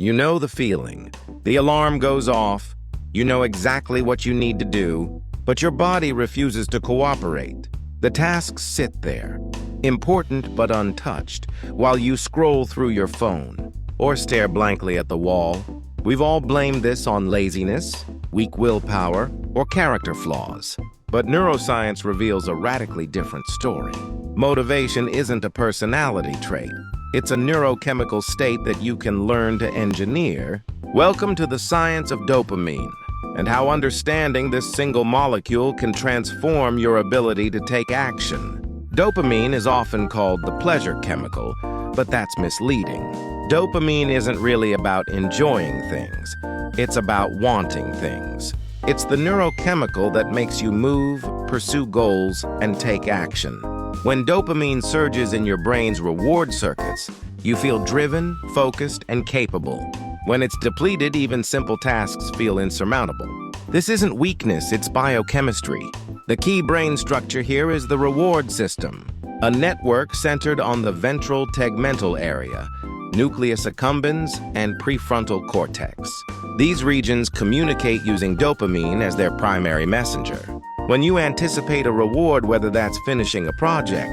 You know the feeling. The alarm goes off. You know exactly what you need to do, but your body refuses to cooperate. The tasks sit there, important but untouched, while you scroll through your phone or stare blankly at the wall. We've all blamed this on laziness, weak willpower, or character flaws. But neuroscience reveals a radically different story. Motivation isn't a personality trait. It's a neurochemical state that you can learn to engineer. Welcome to the science of dopamine and how understanding this single molecule can transform your ability to take action. Dopamine is often called the pleasure chemical, but that's misleading. Dopamine isn't really about enjoying things. It's about wanting things. It's the neurochemical that makes you move, pursue goals, and take action. When dopamine surges in your brain's reward circuits, you feel driven, focused, and capable. When it's depleted, even simple tasks feel insurmountable. This isn't weakness, it's biochemistry. The key brain structure here is the reward system, a network centered on the ventral tegmental area, nucleus accumbens, and prefrontal cortex. These regions communicate using dopamine as their primary messenger. When you anticipate a reward, whether that's finishing a project,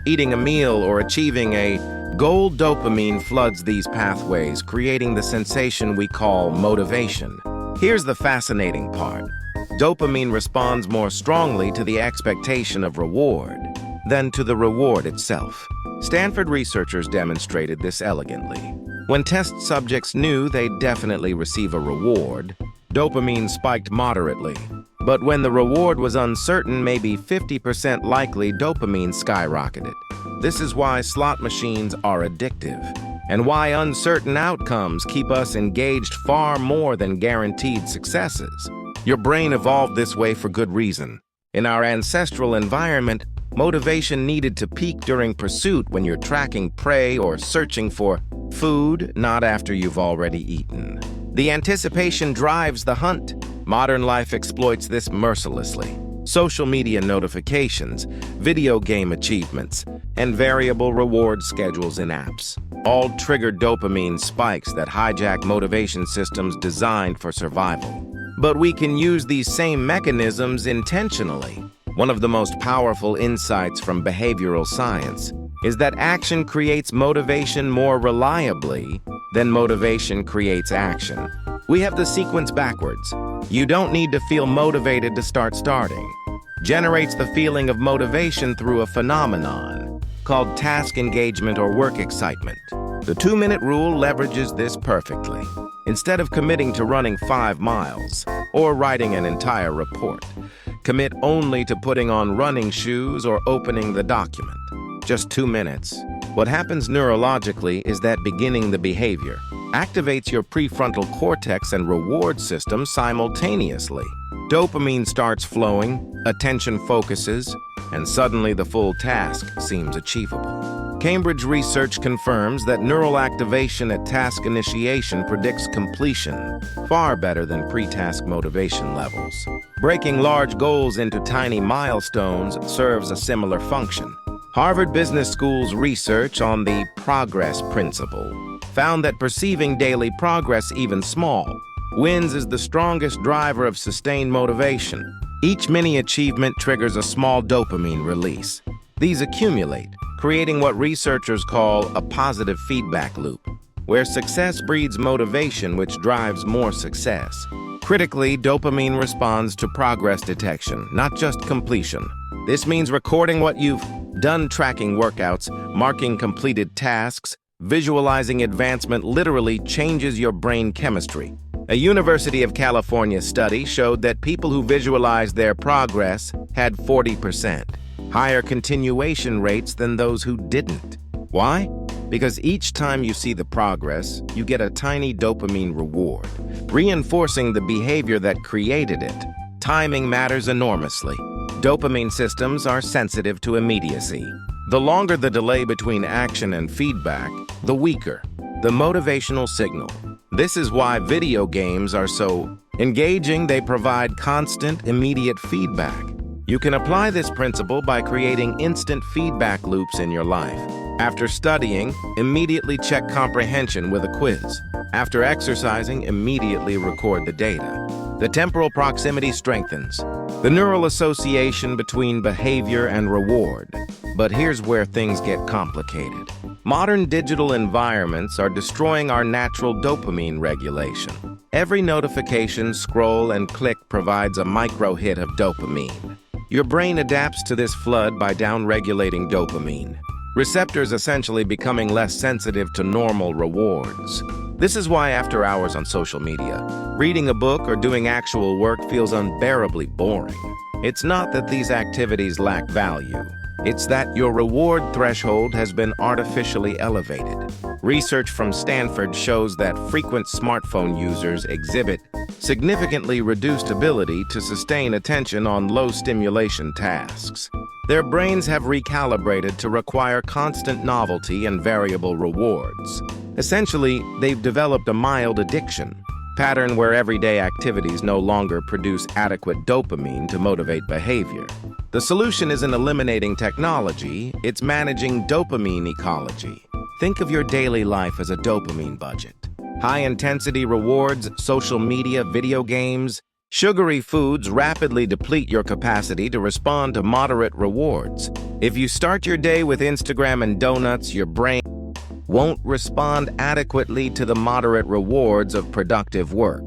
eating a meal, or achieving a goal, dopamine floods these pathways, creating the sensation we call motivation. Here's the fascinating part. Dopamine responds more strongly to the expectation of reward than to the reward itself. Stanford researchers demonstrated this elegantly. When test subjects knew they'd definitely receive a reward, dopamine spiked moderately. But when the reward was uncertain, maybe 50% likely, dopamine skyrocketed. This is why slot machines are addictive, and why uncertain outcomes keep us engaged far more than guaranteed successes. Your brain evolved this way for good reason. In our ancestral environment, motivation needed to peak during pursuit when you're tracking prey or searching for food, not after you've already eaten. The anticipation drives the hunt. Modern life exploits this mercilessly. Social media notifications, video game achievements, and variable reward schedules in apps all trigger dopamine spikes that hijack motivation systems designed for survival. But we can use these same mechanisms intentionally. One of the most powerful insights from behavioral science is that action creates motivation more reliably than motivation creates action. We have the sequence backwards. You don't need to feel motivated to starting. Generates the feeling of motivation through a phenomenon called task engagement or work excitement. The 2-minute rule leverages this perfectly. Instead of committing to running 5 miles or writing an entire report, commit only to putting on running shoes or opening the document. Just 2 minutes. What happens neurologically is that beginning the behavior activates your prefrontal cortex and reward system simultaneously. Dopamine starts flowing, attention focuses, and suddenly the full task seems achievable. Cambridge research confirms that neural activation at task initiation predicts completion far better than pre-task motivation levels. Breaking large goals into tiny milestones serves a similar function. Harvard Business School's research on the progress principle found that perceiving daily progress, even small, wins is the strongest driver of sustained motivation. Each mini-achievement triggers a small dopamine release. These accumulate, creating what researchers call a positive feedback loop, where success breeds motivation, which drives more success. Critically, dopamine responds to progress detection, not just completion. This means recording what you've done, tracking workouts, marking completed tasks, visualizing advancement literally changes your brain chemistry. A University of California study showed that people who visualized their progress had 40% higher continuation rates than those who didn't. Why? Because each time you see the progress, you get a tiny dopamine reward, reinforcing the behavior that created it. Timing matters enormously. Dopamine systems are sensitive to immediacy. The longer the delay between action and feedback, the weaker the motivational signal. This is why video games are so engaging. They provide constant, immediate feedback. You can apply this principle by creating instant feedback loops in your life. After studying, immediately check comprehension with a quiz. After exercising, immediately record the data. The temporal proximity strengthens the neural association between behavior and reward. But here's where things get complicated. Modern digital environments are destroying our natural dopamine regulation. Every notification, scroll, and click provides a micro hit of dopamine. Your brain adapts to this flood by downregulating dopamine. Receptors essentially becoming less sensitive to normal rewards. This is why after hours on social media, reading a book or doing actual work feels unbearably boring. It's not that these activities lack value. It's that your reward threshold has been artificially elevated. Research from Stanford shows that frequent smartphone users exhibit significantly reduced ability to sustain attention on low-stimulation tasks. Their brains have recalibrated to require constant novelty and variable rewards. Essentially, they've developed a mild addiction pattern where everyday activities no longer produce adequate dopamine to motivate behavior. The solution isn't eliminating technology, it's managing dopamine ecology. Think of your daily life as a dopamine budget. High-intensity rewards, social media, video games, sugary foods rapidly deplete your capacity to respond to moderate rewards. If you start your day with Instagram and donuts, your brain won't respond adequately to the moderate rewards of productive work.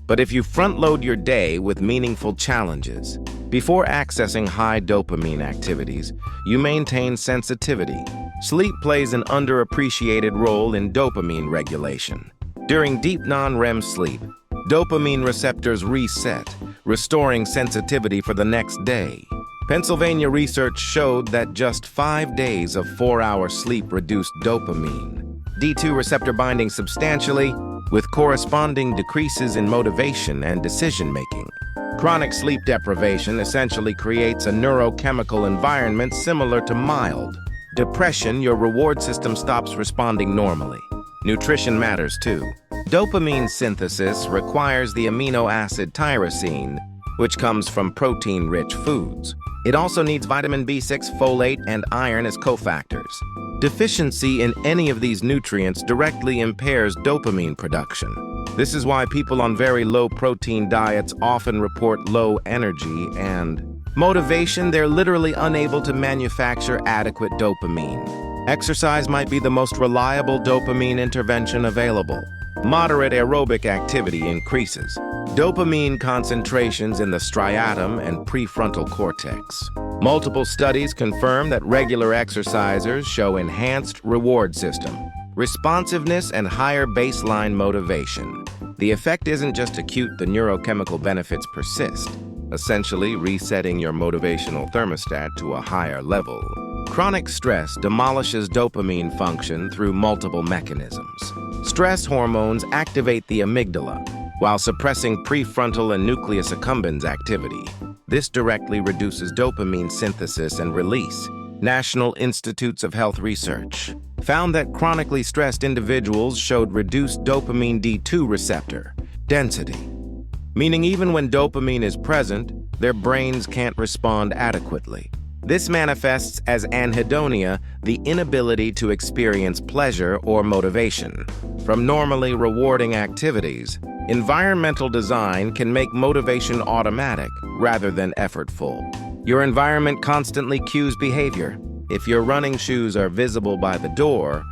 But if you front-load your day with meaningful challenges, before accessing high dopamine activities, you maintain sensitivity. Sleep plays an underappreciated role in dopamine regulation. During deep non-REM sleep, dopamine receptors reset, restoring sensitivity for the next day. Pennsylvania research showed that just 5 days of 4-hour sleep reduced dopamine D2 receptor binding substantially, with corresponding decreases in motivation and decision-making. Chronic sleep deprivation essentially creates a neurochemical environment similar to mild depression. Your reward system stops responding normally. Nutrition matters too. Dopamine synthesis requires the amino acid tyrosine, which comes from protein-rich foods. It also needs vitamin B6, folate, and iron as cofactors. Deficiency in any of these nutrients directly impairs dopamine production. This is why people on very low-protein diets often report low energy and motivation. They're literally unable to manufacture adequate dopamine. Exercise might be the most reliable dopamine intervention available. Moderate aerobic activity increases dopamine concentrations in the striatum and prefrontal cortex. Multiple studies confirm that regular exercisers show enhanced reward system, responsiveness, and higher baseline motivation. The effect isn't just acute, the neurochemical benefits persist, essentially resetting your motivational thermostat to a higher level. Chronic stress demolishes dopamine function through multiple mechanisms. Stress hormones activate the amygdala, while suppressing prefrontal and nucleus accumbens activity. This directly reduces dopamine synthesis and release. National Institutes of Health Research found that chronically stressed individuals showed reduced dopamine D2 receptor density, meaning even when dopamine is present, their brains can't respond adequately. This manifests as anhedonia, the inability to experience pleasure or motivation from normally rewarding activities. Environmental design can make motivation automatic rather than effortful. Your environment constantly cues behavior. If your running shoes are visible by the door,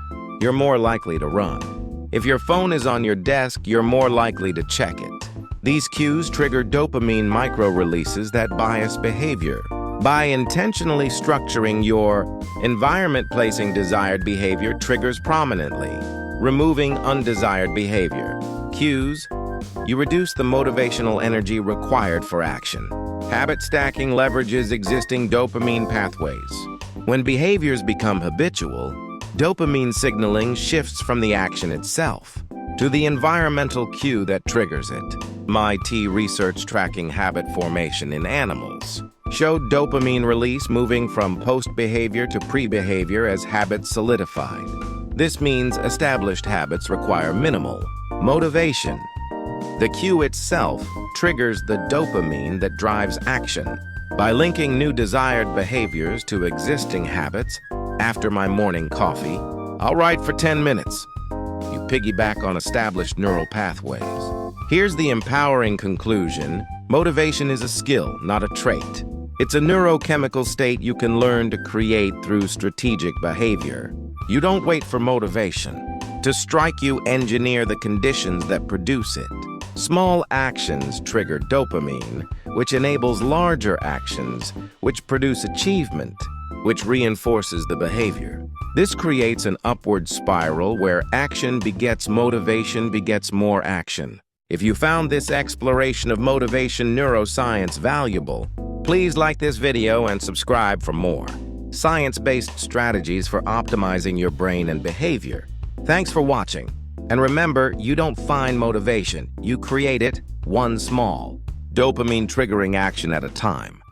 you're more likely to run. If your phone is on your desk, you're more likely to check it. These cues trigger dopamine micro-releases that bias behavior. By intentionally structuring your environment, placing desired behavior triggers prominently, removing undesired behavior. Cues, you reduce the motivational energy required for action. Habit stacking leverages existing dopamine pathways. When behaviors become habitual, dopamine signaling shifts from the action itself to the environmental cue that triggers it. MIT research tracking habit formation in animals showed dopamine release moving from post-behavior to pre-behavior as habits solidified. This means established habits require minimal motivation. The cue itself triggers the dopamine that drives action. By linking new desired behaviors to existing habits, after my morning coffee, I'll write for 10 minutes. You piggyback on established neural pathways. Here's the empowering conclusion. Motivation is a skill, not a trait. It's a neurochemical state you can learn to create through strategic behavior. You don't wait for motivation. To strike, you engineer the conditions that produce it. Small actions trigger dopamine, which enables larger actions, which produce achievement, which reinforces the behavior. This creates an upward spiral where action begets motivation begets more action. If you found this exploration of motivation neuroscience valuable, please like this video and subscribe for more science-based strategies for optimizing your brain and behavior. Thanks for watching. And remember, you don't find motivation, you create it, one small, dopamine-triggering action at a time.